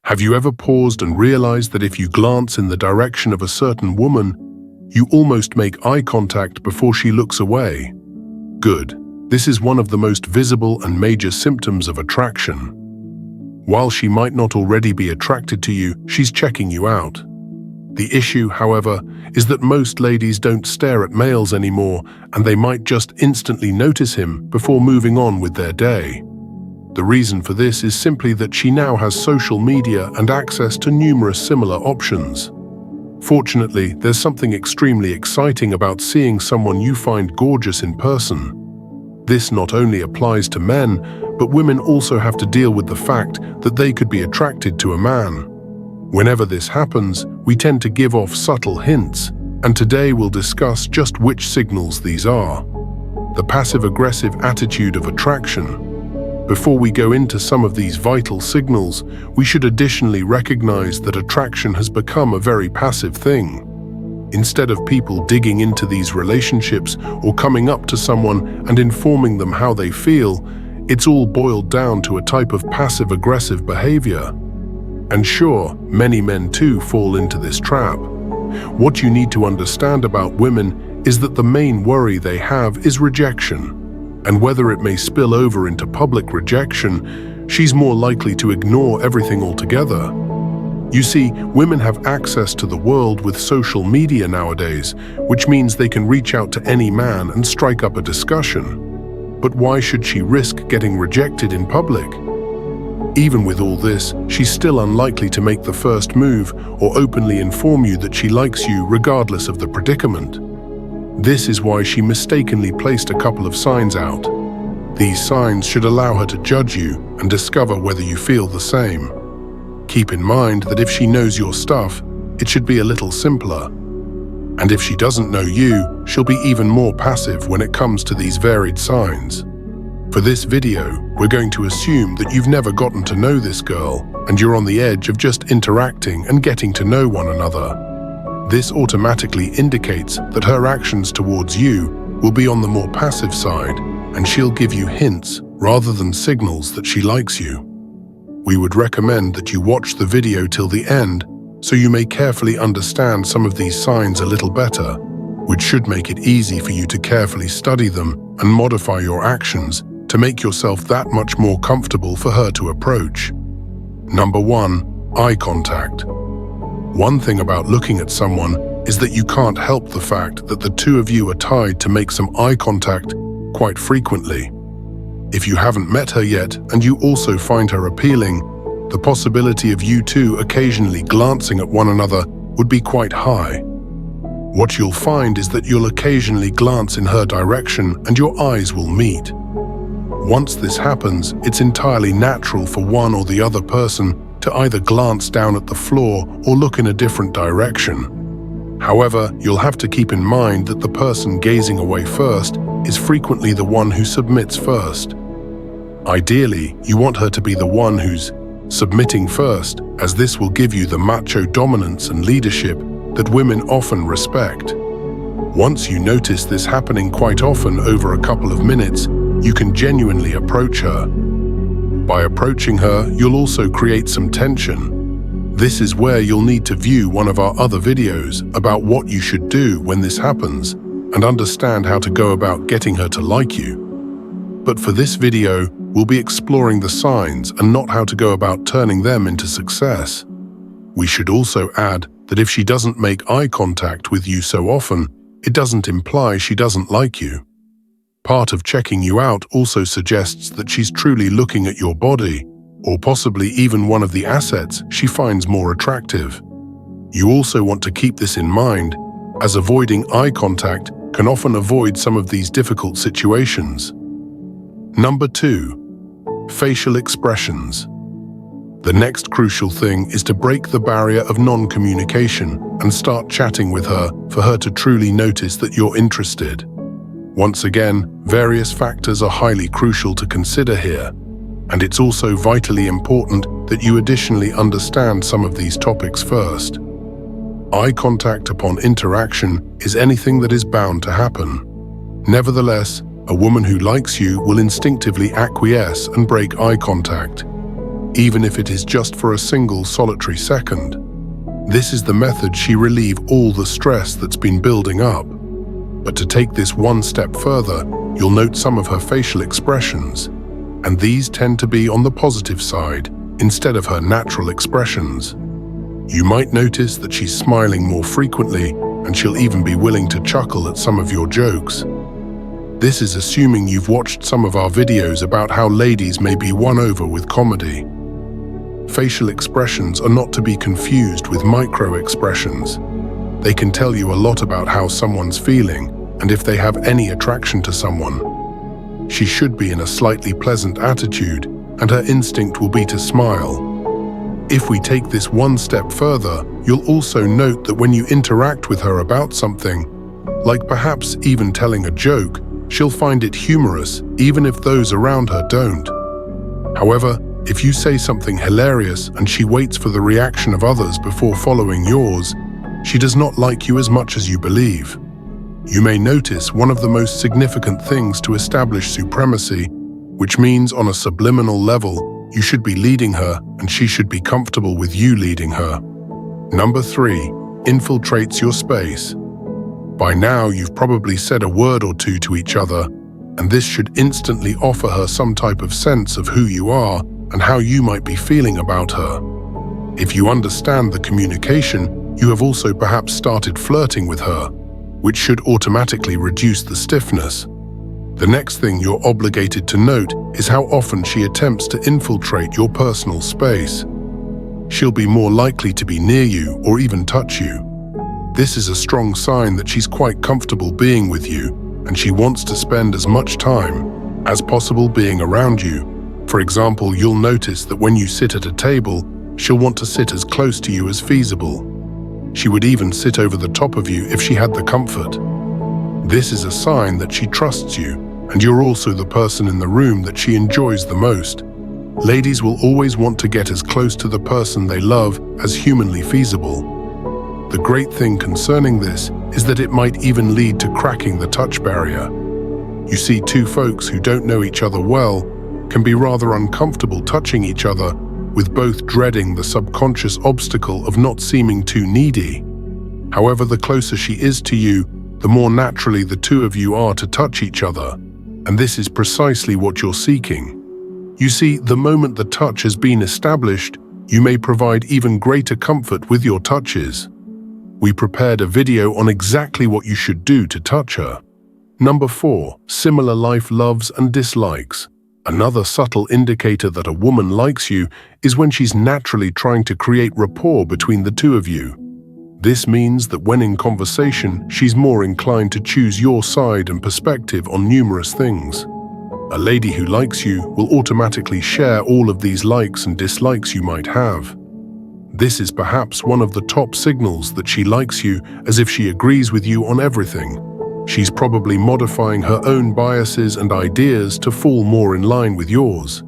Have you ever paused and realized that if you glance in the direction of a certain woman, you almost make eye contact before she looks away? Good. This is one of the most visible and major symptoms of attraction. While she might not already be attracted to you, she's checking you out. The issue, however, is that most ladies don't stare at males anymore, and they might just instantly notice him before moving on with their day. The reason for this is simply that she now has social media and access to numerous similar options. Fortunately, there's something extremely exciting about seeing someone you find gorgeous in person. This not only applies to men, but women also have to deal with the fact that they could be attracted to a man. Whenever this happens, we tend to give off subtle hints, and today we'll discuss just which signals these are. The passive-aggressive attitude of attraction. Before we go into some of these vital signals, we should additionally recognize that attraction has become a very passive thing. Instead of people digging into these relationships or coming up to someone and informing them how they feel, it's all boiled down to a type of passive-aggressive behavior. And sure, many men too fall into this trap. What you need to understand about women is that the main worry they have is rejection. And whether it may spill over into public rejection, she's more likely to ignore everything altogether. You see, women have access to the world with social media nowadays, which means they can reach out to any man and strike up a discussion. But why should she risk getting rejected in public? Even with all this, she's still unlikely to make the first move or openly inform you that she likes you regardless of the predicament. This is why she mistakenly placed a couple of signs out. These signs should allow her to judge you and discover whether you feel the same. Keep in mind that if she knows your stuff, it should be a little simpler. And if she doesn't know you, she'll be even more passive when it comes to these varied signs. For this video, we're going to assume that you've never gotten to know this girl, and you're on the edge of just interacting and getting to know one another. This automatically indicates that her actions towards you will be on the more passive side, and she'll give you hints rather than signals that she likes you. We would recommend that you watch the video till the end so you may carefully understand some of these signs a little better, which should make it easy for you to carefully study them and modify your actions to make yourself that much more comfortable for her to approach. Number 1, eye contact. One thing about looking at someone is that you can't help the fact that the two of you are tied to make some eye contact quite frequently. If you haven't met her yet and you also find her appealing, the possibility of you two occasionally glancing at one another would be quite high. What you'll find is that you'll occasionally glance in her direction and your eyes will meet. Once this happens, it's entirely natural for one or the other person to either glance down at the floor or look in a different direction. However, you'll have to keep in mind that the person gazing away first is frequently the one who submits first. Ideally, you want her to be the one who's submitting first, as this will give you the macho dominance and leadership that women often respect. Once you notice this happening quite often over a couple of minutes, you can genuinely approach her. By approaching her, you'll also create some tension. This is where you'll need to view one of our other videos about what you should do when this happens and understand how to go about getting her to like you. But for this video, we'll be exploring the signs and not how to go about turning them into success. We should also add that if she doesn't make eye contact with you so often, it doesn't imply she doesn't like you. Part of checking you out also suggests that she's truly looking at your body, or possibly even one of the assets she finds more attractive. You also want to keep this in mind, as avoiding eye contact can often avoid some of these difficult situations. Number 2, facial expressions. The next crucial thing is to break the barrier of non-communication and start chatting with her for her to truly notice that you're interested. Once again, various factors are highly crucial to consider here, and it's also vitally important that you additionally understand some of these topics first. Eye contact upon interaction is anything that is bound to happen. Nevertheless, a woman who likes you will instinctively acquiesce and break eye contact. even if it is just for a single solitary second. This is the method she relieve all the stress that's been building up. But to take this one step further, you'll note some of her facial expressions, and these tend to be on the positive side instead of her natural expressions. You might notice that she's smiling more frequently, and she'll even be willing to chuckle at some of your jokes. This is assuming you've watched some of our videos about how ladies may be won over with comedy. Facial expressions are not to be confused with micro-expressions. They can tell you a lot about how someone's feeling and if they have any attraction to someone. She should be in a slightly pleasant attitude, and her instinct will be to smile. If we take this one step further, you'll also note that when you interact with her about something, like perhaps even telling a joke, she'll find it humorous even if those around her don't. However, if you say something hilarious and she waits for the reaction of others before following yours, she does not like you as much as you believe. You may notice one of the most significant things to establish supremacy, which means on a subliminal level, you should be leading her and she should be comfortable with you leading her. Number 3, infiltrates your space. By now, you've probably said a word or two to each other, and this should instantly offer her some type of sense of who you are and how you might be feeling about her. If you understand the communication, you have also perhaps started flirting with her, which should automatically reduce the stiffness. The next thing you're obligated to note is how often she attempts to infiltrate your personal space. She'll be more likely to be near you or even touch you. This is a strong sign that she's quite comfortable being with you, and she wants to spend as much time as possible being around you. For example, you'll notice that when you sit at a table, she'll want to sit as close to you as feasible. She would even sit over the top of you if she had the comfort. This is a sign that she trusts you, and you're also the person in the room that she enjoys the most. Ladies will always want to get as close to the person they love as humanly feasible. The great thing concerning this is that it might even lead to cracking the touch barrier. You see, two folks who don't know each other well can be rather uncomfortable touching each other, with both dreading the subconscious obstacle of not seeming too needy. However, the closer she is to you, the more naturally the two of you are to touch each other, and this is precisely what you're seeking. You see, the moment the touch has been established, you may provide even greater comfort with your touches. We prepared a video on exactly what you should do to touch her. Number 4, similar life loves and dislikes. Another subtle indicator that a woman likes you is when she's naturally trying to create rapport between the two of you. This means that when in conversation, she's more inclined to choose your side and perspective on numerous things. A lady who likes you will automatically share all of these likes and dislikes you might have. This is perhaps one of the top signals that she likes you, as if she agrees with you on everything. She's probably modifying her own biases and ideas to fall more in line with yours.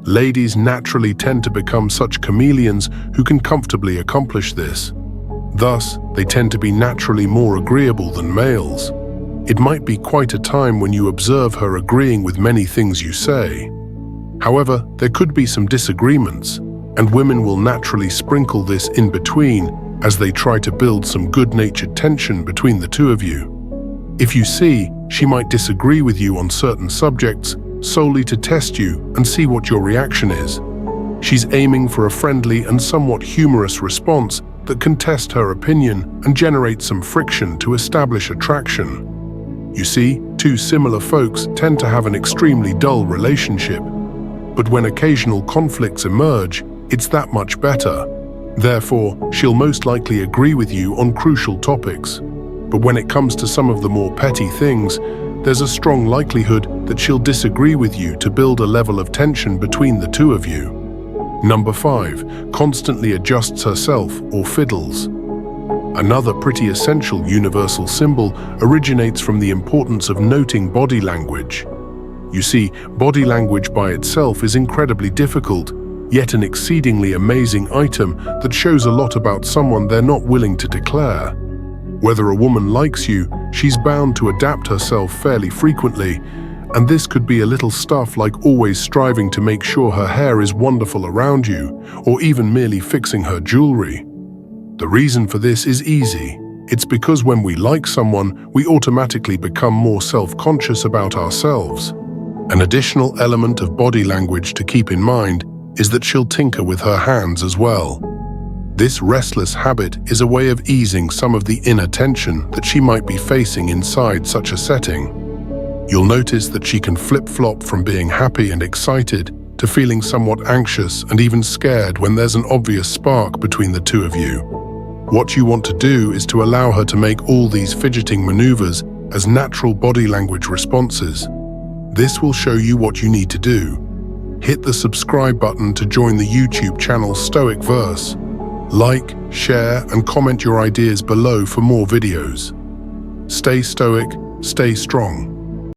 Ladies naturally tend to become such chameleons who can comfortably accomplish this. Thus, they tend to be naturally more agreeable than males. It might be quite a time when you observe her agreeing with many things you say. However, there could be some disagreements, and women will naturally sprinkle this in between as they try to build some good-natured tension between the two of you. If you see, she might disagree with you on certain subjects solely to test you and see what your reaction is. She's aiming for a friendly and somewhat humorous response that can test her opinion and generate some friction to establish attraction. You see, two similar folks tend to have an extremely dull relationship, but when occasional conflicts emerge, it's that much better. Therefore, she'll most likely agree with you on crucial topics. But when it comes to some of the more petty things, there's a strong likelihood that she'll disagree with you to build a level of tension between the two of you. Number 5, constantly adjusts herself or fiddles. Another pretty essential universal symbol originates from the importance of noting body language. You see, body language by itself is incredibly difficult, yet an exceedingly amazing item that shows a lot about someone they're not willing to declare. Whether a woman likes you, she's bound to adapt herself fairly frequently, And this could be a little stuff like always striving to make sure her hair is wonderful around you, or even merely fixing her jewelry. The reason for this is easy. It's because when we like someone, we automatically become more self-conscious about ourselves. An additional element of body language to keep in mind is that she'll tinker with her hands as well. This restless habit is a way of easing some of the inner tension that she might be facing inside such a setting. You'll notice that she can flip-flop from being happy and excited to feeling somewhat anxious and even scared when there's an obvious spark between the two of you. What you want to do is to allow her to make all these fidgeting maneuvers as natural body language responses. This will show you what you need to do. Hit the subscribe button to join the YouTube channel Stoic Verse. Like, share, and comment your ideas below for more videos. Stay stoic, stay strong.